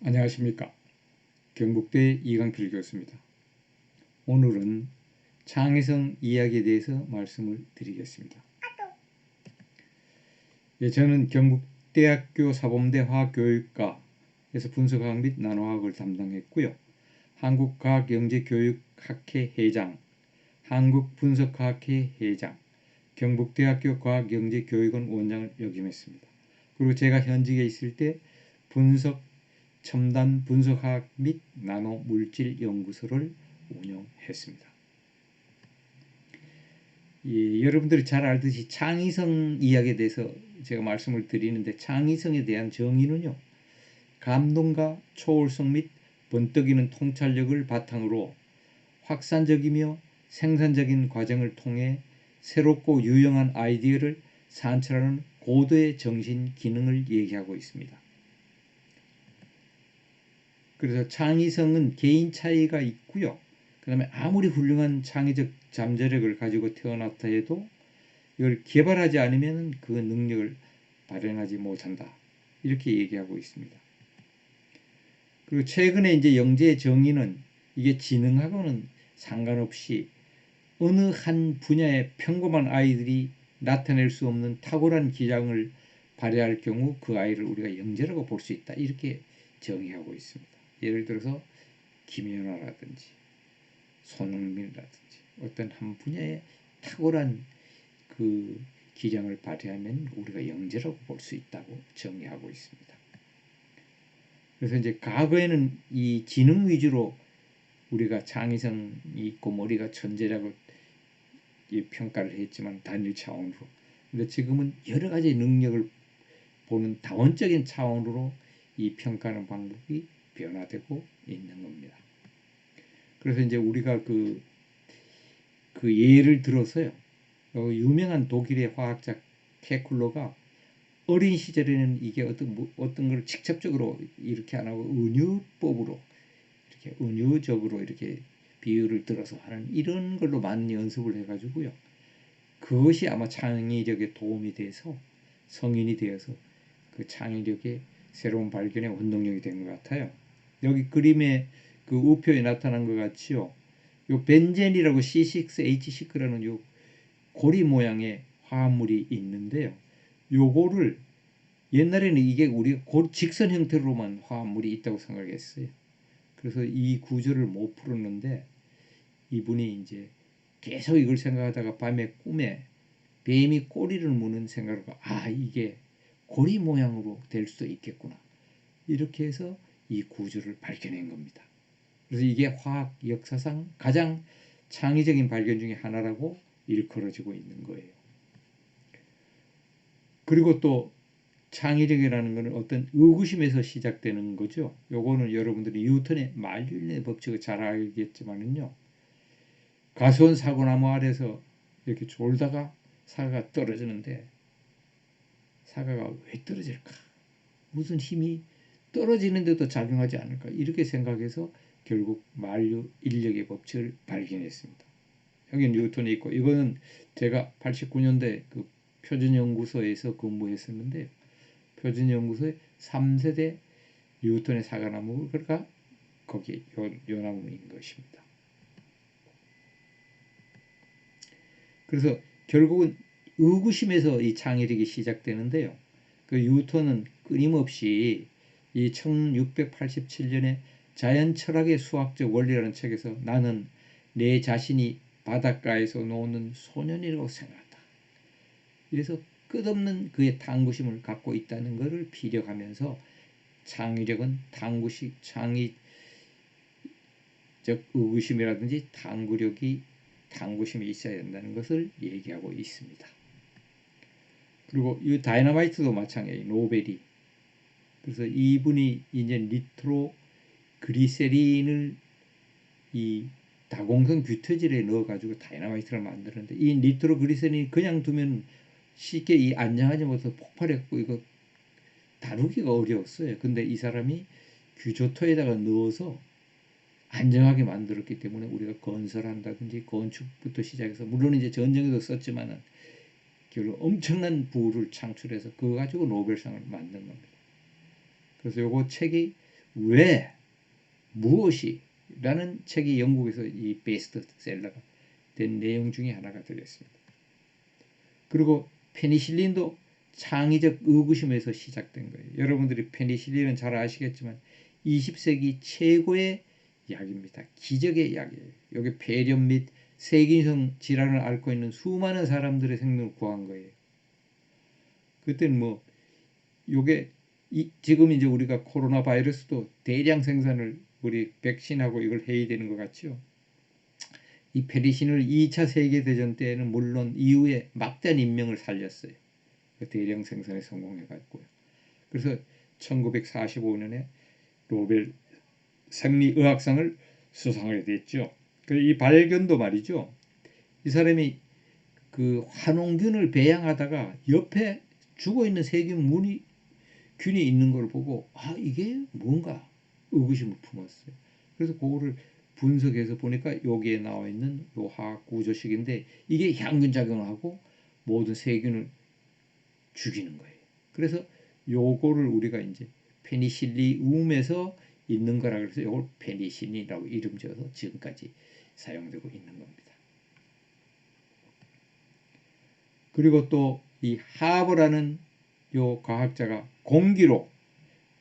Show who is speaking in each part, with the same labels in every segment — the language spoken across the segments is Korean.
Speaker 1: 안녕하십니까. 경북대 이강필 교수입니다. 오늘은 창의성 이야기에 대해서 말씀을 드리겠습니다. 저는 경북대학교 사범대 화학교육과에서 분석학 및 나노화학을 담당했고요. 한국과학영재교육학회 회장, 한국분석화학회 회장, 경북대학교 과학영재교육원 원장을 역임했습니다. 그리고 제가 현직에 있을 때 첨단 분석학 및 나노물질 연구소를 운영했습니다. 여러분들이 잘 알듯이 창의성 이야기에 대해서 제가 말씀을 드리는데, 창의성에 대한 정의는요, 감동과 초월성 및 번뜩이는 통찰력을 바탕으로 확산적이며 생산적인 과정을 통해 새롭고 유용한 아이디어를 산출하는 고도의 정신 기능을 얘기하고 있습니다. 그래서 창의성은 개인 차이가 있고요. 그 다음에 아무리 훌륭한 창의적 잠재력을 가지고 태어났다 해도 이걸 개발하지 않으면 그 능력을 발현하지 못한다. 이렇게 얘기하고 있습니다. 그리고 최근에 이제 영재의 정의는 이게 지능하고는 상관없이 어느 한 분야의 평범한 아이들이 나타낼 수 없는 탁월한 기량을 발휘할 경우 그 아이를 우리가 영재라고 볼 수 있다. 이렇게 정의하고 있습니다. 예를 들어서 김연아라든지 손흥민이라든지 어떤 한 분야의 탁월한 그 기량을 발휘하면 우리가 영재라고 볼 수 있다고 정의하고 있습니다. 그래서 이제 과거에는 이 지능 위주로 우리가 창의성이 있고 머리가 천재라고 평가를 했지만 단일 차원으로. 근데 지금은 여러 가지 능력을 보는 다원적인 차원으로 이 평가하는 방법이 변화되고 있는 겁니다. 그래서 이제 우리가 그 예를 들어서요, 유명한 독일의 화학자 케쿨러가 어린 시절에는 이게 어떤 걸 직접적으로 이렇게 안 하고 은유적으로 이렇게 비유를 들어서 하는 이런 걸로 많은 연습을 해가지고요. 그것이 아마 창의력에 도움이 돼서 성인이 되어서 그 창의력의 새로운 발견의 원동력이 된 것 같아요. 여기 그림에 그 우표에 나타난 것 같이요. 요 벤젠이라고 C6H6라는 요 고리 모양의 화합물이 있는데요. 요거를 옛날에는 이게 우리가 직선 형태로만 화합물이 있다고 생각했어요. 그래서 이 구조를 못 풀었는데 이분이 이제 계속 이걸 생각하다가 밤에 꿈에 뱀이 꼬리를 무는 생각을 하고, 이게 고리 모양으로 될 수도 있겠구나. 이렇게 해서 이 구조를 발견한 겁니다. 그래서 이게 화학 역사상 가장 창의적인 발견 중에 하나라고 일컬어지고 있는 거예요. 그리고 또 창의력이라는 것은 어떤 의구심에서 시작되는 거죠. 요거는 여러분들이 뉴턴의 만륜의 법칙을 잘 알겠지만은요. 가수원 사고나무 아래서 이렇게 졸다가 사과가 떨어지는데 사과가 왜 떨어질까? 무슨 힘이 떨어지는데도 작용하지 않을까? 이렇게 생각해서 결국 만류 인력의 법칙을 발견했습니다. 여기 뉴턴이 있고, 이거는 제가 89년대 그 표준연구소에서 근무했었는데, 표준연구소의 3세대 뉴턴의 사과나무, 그러니까 거기 요 나무인 것입니다. 그래서 결국은 의구심에서 이 창의력이 시작되는데요. 그 뉴턴은 끊임없이 이 1687년에 자연 철학의 수학적 원리라는 책에서 나는 내 자신이 바닷가에서 노는 소년이라고 생각한다. 그래서 끝없는 그의 탐구심을 갖고 있다는 것을 피력하면서 창의력은 창의적 의구심이라든지 탐구심이 있어야 된다는 것을 얘기하고 있습니다. 그리고 이 다이너마이트도 마찬가지예요. 노벨이. 그래서 이분이 이제 니트로 그리세린을 이 다공성 규태질에 넣어가지고 다이너마이트를 만드는데, 이 니트로 그리세린이 그냥 두면 쉽게 안정하지 못해서 폭발했고 이거 다루기가 어려웠어요. 근데 이 사람이 규조토에다가 넣어서 안정하게 만들었기 때문에 우리가 건설한다든지 건축부터 시작해서, 물론 이제 전쟁에도 썼지만은 결국 엄청난 부를 창출해서 그거 가지고 노벨상을 만든 겁니다. 그래서 요거 책이 왜 무엇이 라는 책이 영국에서 이 베스트셀러가 된 내용 중에 하나가 되겠습니다. 그리고 페니실린도 창의적 의구심에서 시작된 거예요. 여러분들이 페니실린은 잘 아시겠지만 20세기 최고의 약입니다. 기적의 약이에요. 여기 폐렴 및 세균성 질환을 앓고 있는 수많은 사람들의 생명을 구한 거예요. 그때는 뭐 요게 지금 이제 우리가 코로나 바이러스도 대량 생산을 우리 백신하고 이걸 해야 되는 것 같죠. 이 페니실린을 2차 세계대전 때는 물론 이후에 막대한 인명을 살렸어요. 그 대량 생산에 성공해갔고요. 그래서 1945년에 노벨 생리의학상을 수상하게 됐죠. 이 발견도 말이죠. 이 사람이 그 환원균을 배양하다가 옆에 죽어있는 균이 있는 걸 보고 이게 뭔가 의구심을 품었어요. 그래서 그거를 분석해서 보니까 여기에 나와 있는 요 화학 구조식인데 이게 향균 작용을 하고 모든 세균을 죽이는 거예요. 그래서 요거를 우리가 이제 페니실리움에서 있는 거라 그래서 이걸 페니실린이라고 이름 지어서 지금까지 사용되고 있는 겁니다. 그리고 또 이 하버라는 요 과학자가 공기로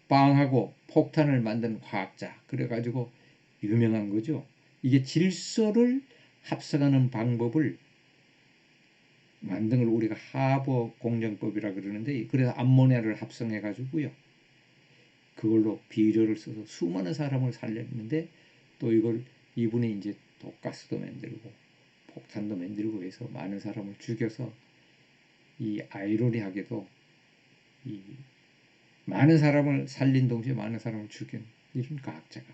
Speaker 1: 빵하고 폭탄을 만든 화학자 그래가지고 유명한 거죠. 이게 질소를 합성하는 방법을 만든 걸 우리가 하버 공정법이라 그러는데 그래서 암모니아를 합성해 가지고요. 그걸로 비료를 써서 수많은 사람을 살렸는데 또 이분이 이제 독가스도 만들고 폭탄도 만들고 해서 많은 사람을 죽여서 이 아이러니하게도 이 많은 사람을 살린 동시에 많은 사람을 죽인 이런 과학자가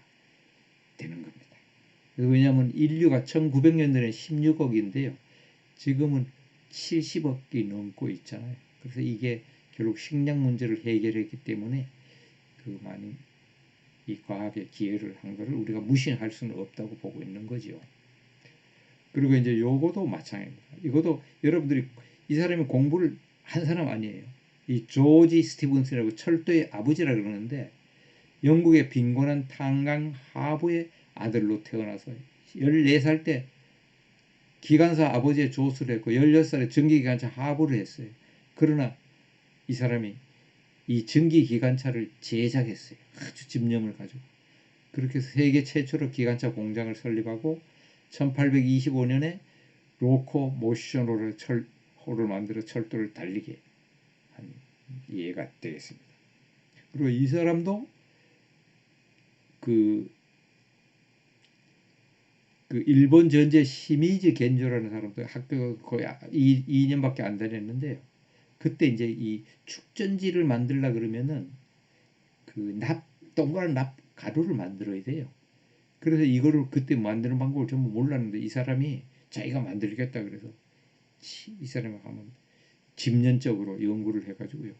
Speaker 1: 되는 겁니다. 왜냐하면 인류가 1900년도에 16억인데요. 지금은 70억이 넘고 있잖아요. 그래서 이게 결국 식량 문제를 해결했기 때문에 그 많이 이 과학에 기여를 한 것을 우리가 무시할 수는 없다고 보고 있는 거죠. 그리고 이제 요거도 마찬가지입니다. 이것도 여러분들이 이 사람이 공부를 한 사람 아니에요. 이 조지 스티븐슨이라고 철도의 아버지라 그러는데 영국의 빈곤한 탄광 하부의 아들로 태어나서 14살 때 기관사 아버지의 조수를 했고 16살에 전기기관차 하부를 했어요. 그러나 이 사람이 이 전기기관차를 제작했어요. 아주 집념을 가지고. 그렇게 해서 세계 최초로 기관차 공장을 설립하고 1825년에 로코 모션호를 만들어 철도를 달리게 한 예가 되겠습니다. 그리고 이 사람도 그 일본 전제 시미즈 겐조라는 사람도 학교 거의 2년밖에 안 다녔는데요. 그때 이제 이 축전지를 만들려 그러면은 동그란 납 가루를 만들어야 돼요. 그래서 이거를 그때 만드는 방법을 전부 몰랐는데 이 사람이 자기가 만들겠다 그래서 이 사람이 하면 집념적으로 연구를 해가지고요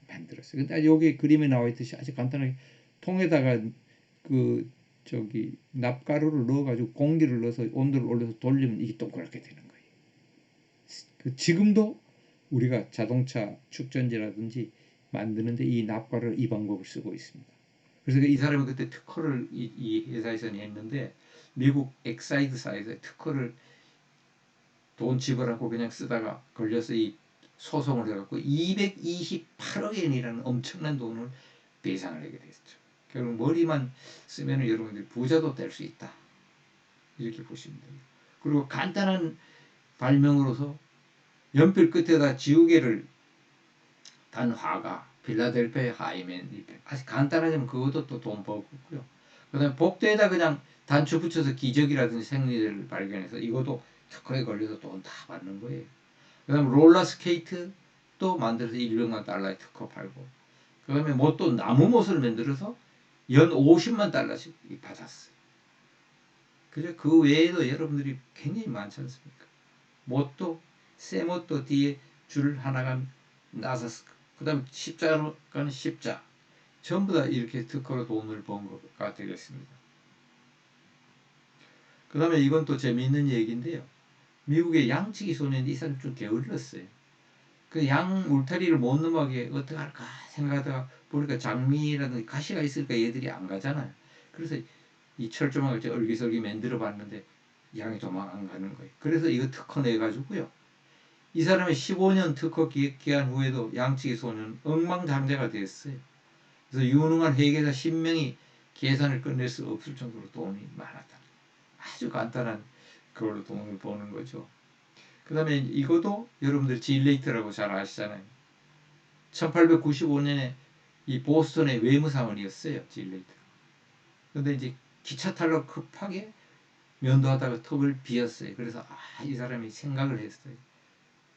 Speaker 1: 만들었어요. 근데 여기 그림에 나와 있듯이 아주 간단하게 통에다가 납가루를 넣어가지고 공기를 넣어서 온도를 올려서 돌리면 이게 동그랗게 되는 거예요. 지금도 우리가 자동차 축전지라든지 만드는데 이 납가루 이 방법을 쓰고 있습니다. 그래서 이 사람이 그때 특허를 이 회사에서 냈는데 미국 엑사이드사에서 특허를 돈 지불하고 그냥 쓰다가 걸려서 이 소송을 해갖고 228억 엔이라는 엄청난 돈을 배상을 하게 됐죠. 결국 머리만 쓰면 여러분들이 부자도 될 수 있다. 이렇게 보시면 됩니다. 그리고 간단한 발명으로서 연필 끝에다 지우개를 단 화가 필라델피아 하이맨 아주 간단하지만 그것도 또 돈 벌고요. 그다음에 복도에다 그냥 단추 붙여서 기적이라든지 생리를 발견해서 이것도 특허에 걸려서 돈 다 받는 거예요. 그다음에 롤러 스케이트도 만들어서 100만 달러에 특허 팔고 그다음에 뭐 또 나무 못을 만들어서 연 50만 달러씩 받았어요. 그죠? 그 외에도 여러분들이 굉장히 많지 않습니까? 못도 쇠못도 뒤에 줄 하나가 나서 그 다음 십자가는 십자 전부 다 이렇게 특허로 돈을 번 것가 되겠습니다. 그 다음에 이건 또 재미있는 얘기인데요. 미국의 양치기 소년이 이 사람 좀 게을렀어요. 그 양 울타리를 못 넘어가게 어떻게 할까 생각하다가 보니까 장미라든지 가시가 있으니까 얘들이 안 가잖아요. 그래서 이 철조망을 얼기설기 만들어 봤는데 양이 도망 안 가는 거예요. 그래서 이거 특허 내가지고요. 이 사람의 15년 특허 기한 후에도 양치기 소년 엉망장자가 됐어요. 그래서 유능한 회계사 10명이 계산을 끝낼 수 없을 정도로 돈이 많았다. 아주 간단한 그걸로 돈을 버는 거죠. 그 다음에 이것도 여러분들 질레이트라고 잘 아시잖아요. 1895년에 이 보스턴의 외무사원이었어요. 질레이트. 근데 이제 기차 타러 급하게 면도하다가 턱을 비었어요. 그래서 이 사람이 생각을 했어요.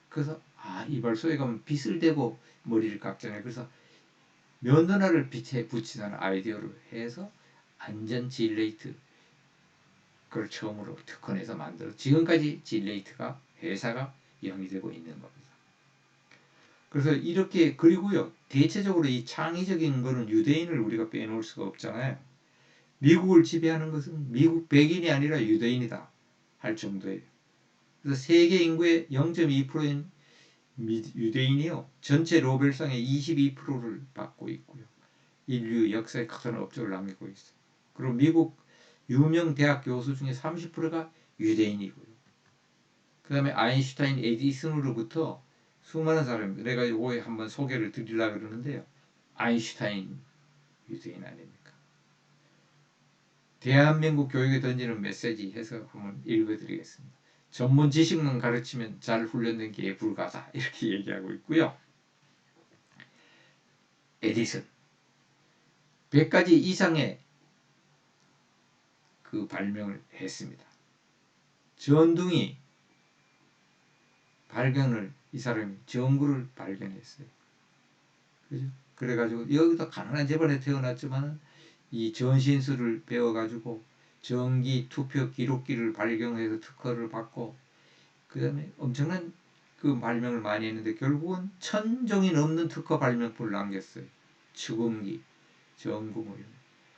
Speaker 1: 그래서 이발소에 가면 빗을 대고 머리를 깎잖아요. 그래서 면도날을 빛에 붙이는 아이디어로 해서 안전 질레이트 그걸 처음으로 특허내서 만들어 지금까지 질레이트가 회사가 영위되고 있는 겁니다. 그래서 이렇게 그리고요 대체적으로 이 창의적인 거는 유대인을 우리가 빼놓을 수가 없잖아요. 미국을 지배하는 것은 미국 백인이 아니라 유대인이다 할 정도예요. 그래서 세계 인구의 0.2%인 유대인이요 전체 노벨상의 22%를 받고 있고요. 인류 역사에 큰 업적을 남기고 있어요. 그리고 미국 유명 대학 교수 중에 30%가 유대인이고요. 그 다음에 아인슈타인, 에디슨으로부터 수많은 사람들 내가 이거에 한번 소개를 드리려고 그러는데요. 아인슈타인 유대인 아닙니까? 대한민국 교육에 던지는 메시지 해서 한번 읽어드리겠습니다. 전문 지식만 가르치면 잘 훈련된 개에 불과하다 이렇게 얘기하고 있고요. 에디슨 100가지 이상의 그 발명을 했습니다. 전둥이 발견을 이 사람이 전구를 발견했어요. 그죠? 그래가지고 여기도 가난한 집안에 태어났지만 이 전신술을 배워가지고 전기 투표 기록기를 발견해서 특허를 받고 그 다음에 엄청난 그 발명을 많이 했는데 결국은 1000종이 넘는 특허 발명품을 남겼어요. 축음기, 전구 뭐 이런.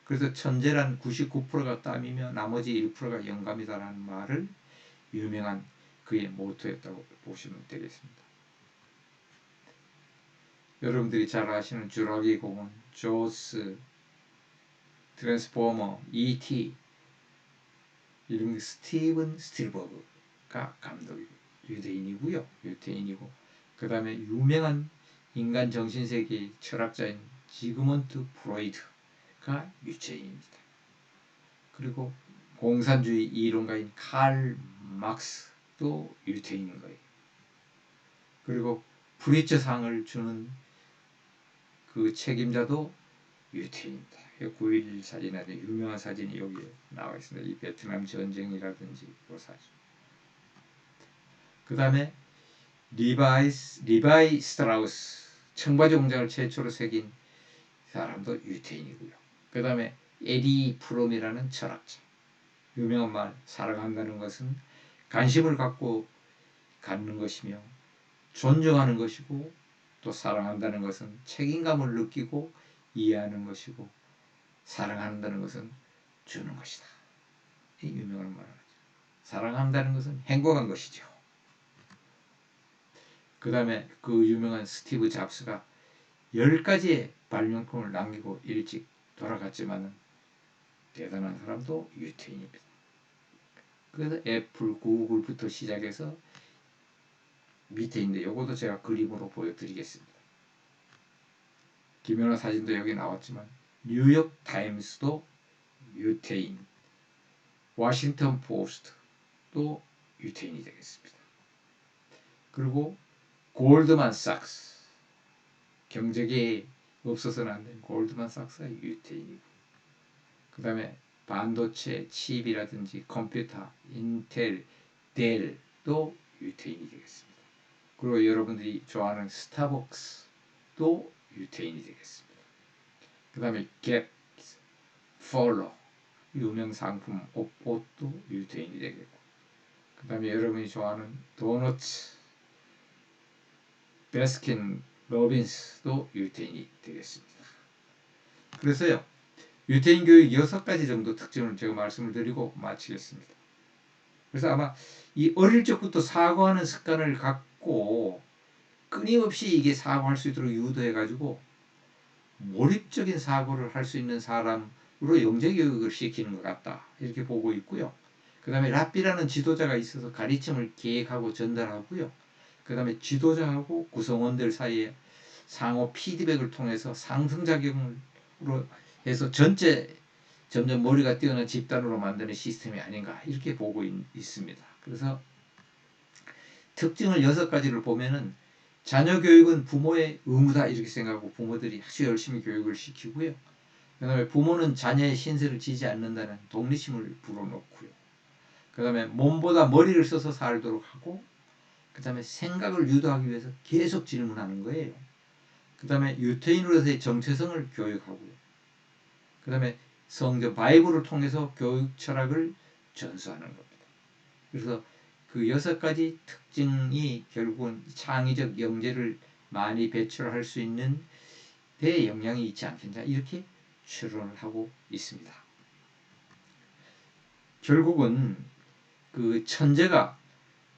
Speaker 1: 그래서 천재란 99%가 땀이며 나머지 1%가 영감이다라는 말을 유명한 그의 모토였다고 보시면 되겠습니다. 여러분들이 잘 아시는 주라기 공원, 조스, 트랜스포머, E.T. 이런 스티븐 스틸버그가 감독이고 유대인이고요. 유대인이고 그 다음에 유명한 인간 정신세계 철학자인 지그먼트 프로이드가 유체인입니다. 그리고 공산주의 이론가인 칼 막스도 유태인인 거예요. 그리고 프리처상을 주는 그 책임자도 유태인입니다. 9.11 사진 아주 유명한 사진이 여기에 나와 있습니다. 이 베트남 전쟁이라든지 그 사진. 그 다음에 리바이 스트라우스 청바지 공장을 최초로 새긴 사람도 유태인이고요. 그 다음에 에디 프롬이라는 철학자. 유명한 말 사랑한다는 것은 관심을 갖고 갖는 것이며 존중하는 것이고 또 사랑한다는 것은 책임감을 느끼고 이해하는 것이고 사랑한다는 것은 주는 것이다. 이 유명한 말을 하죠. 사랑한다는 것은 행복한 것이죠. 그 다음에 그 유명한 스티브 잡스가 10가지의 발명품을 남기고 일찍 돌아갔지만 대단한 사람도 유태인입니다. 그래서 애플, 구글부터 시작해서 밑에 있는데 이것도 제가 그림으로 보여드리겠습니다. 김연아 사진도 여기 나왔지만 뉴욕 타임스도 유태인, 워싱턴 포스트도 유태인이 되겠습니다. 그리고 골드만삭스 경제계에 없어서는 안 되는 골드만삭스가 유태인이고 그 다음에 반도체 칩이라든지 컴퓨터, 인텔, 델도 유태인이 되겠습니다. 그리고 여러분들이 좋아하는 스타벅스도 유태인이 되겠습니다. 그 다음에 갭, 폴로 유명 상품 옷도 유태인이 되겠고 그 다음에 여러분이 좋아하는 도너츠, 베스킨 로빈스도 유태인이 되겠습니다. 그래서요 유태인 교육 6가지 정도 특징을 제가 말씀을 드리고 마치겠습니다. 그래서 아마 이 어릴 적부터 사고하는 습관을 갖고 끊임없이 이게 사고할 수 있도록 유도해가지고 몰입적인 사고를 할 수 있는 사람으로 영재교육을 시키는 것 같다. 이렇게 보고 있고요. 그 다음에 랍비라는 지도자가 있어서 가르침을 계획하고 전달하고요. 그 다음에 지도자하고 구성원들 사이에 상호 피드백을 통해서 상승작용으로 해서 전체 점점 머리가 뛰어난 집단으로 만드는 시스템이 아닌가 이렇게 보고 있습니다. 그래서 특징을 6가지를 보면은 자녀 교육은 부모의 의무다 이렇게 생각하고 부모들이 아주 열심히 교육을 시키고요. 그 다음에 부모는 자녀의 신세를 지지 않는다는 독립심을 불어넣고요. 그 다음에 몸보다 머리를 써서 살도록 하고 그 다음에 생각을 유도하기 위해서 계속 질문하는 거예요. 그 다음에 유태인으로서의 정체성을 교육하고요. 그 다음에 성경 바이블을 통해서 교육 철학을 전수하는 겁니다. 그래서 그 6가지 특징이 결국은 창의적 영재를 많이 배출할 수 있는 데 영향이 있지 않겠냐 이렇게 추론을 하고 있습니다. 결국은 그 천재가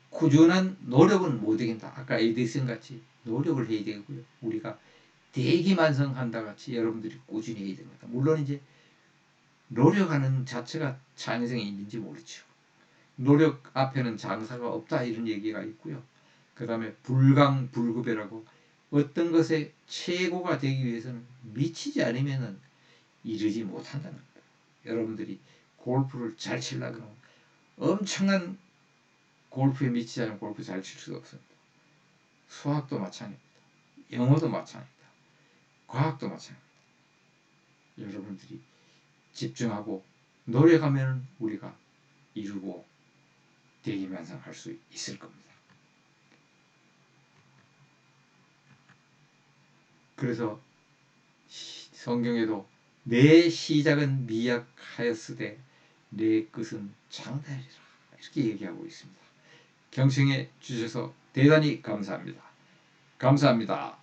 Speaker 1: 꾸준한 노력은 못 이긴다. 아까 에디슨 같이 노력을 해야 되고요. 우리가 대기만성한다 같이 여러분들이 꾸준히 해야 됩니다. 물론 이제 노력하는 자체가 창의성이 있는지 모르죠. 노력 앞에는 장사가 없다 이런 얘기가 있고요. 그 다음에 불강불급이라고 어떤 것에 최고가 되기 위해서는 미치지 않으면 이르지 못한다는 거예요. 여러분들이 골프를 잘 치려고 하면 엄청난 골프에 미치지 않으면 골프 잘 칠 수가 없습니다. 수학도 마찬가지입니다. 영어도 마찬가지입니다. 과학도 마찬가지입니다. 여러분들이 집중하고 노력하면 우리가 이루고 대기만성할 수 있을 겁니다. 그래서 성경에도 내 시작은 미약하였으되 내 끝은 장대하리라 이렇게 얘기하고 있습니다. 경청해 주셔서 대단히 감사합니다. 감사합니다.